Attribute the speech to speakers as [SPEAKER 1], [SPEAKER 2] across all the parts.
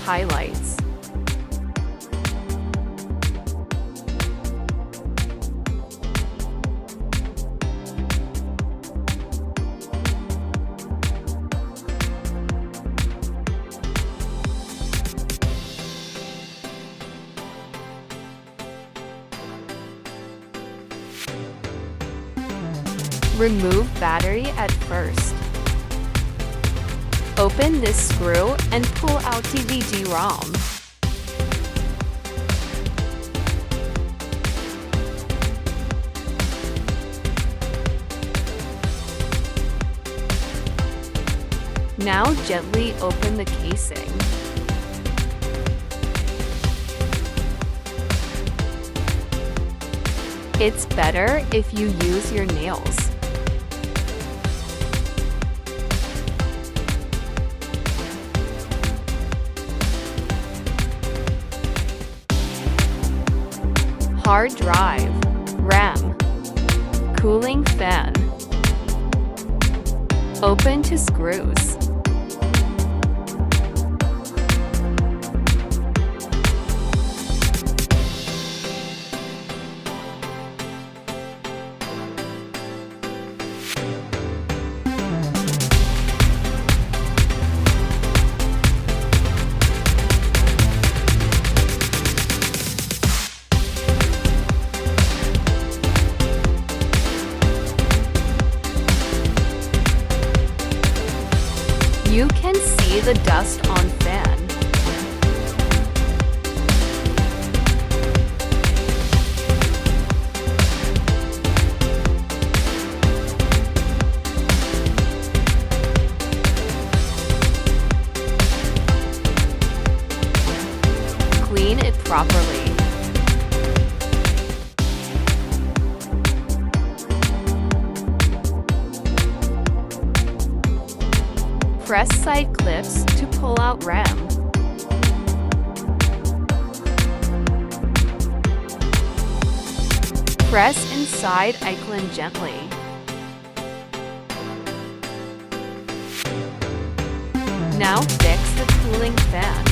[SPEAKER 1] Highlights. Remove battery at first. Open this screw and pull out DVD-ROM. Now gently open the casing. It's better if you use your nails. Hard drive, RAM, cooling fan. Open to screws. You can see the dust on fan. Clean it properly. Press side clips to pull out RAM. Press inside iClean gently. Now fix the cooling fan.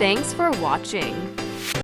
[SPEAKER 1] Thanks for watching.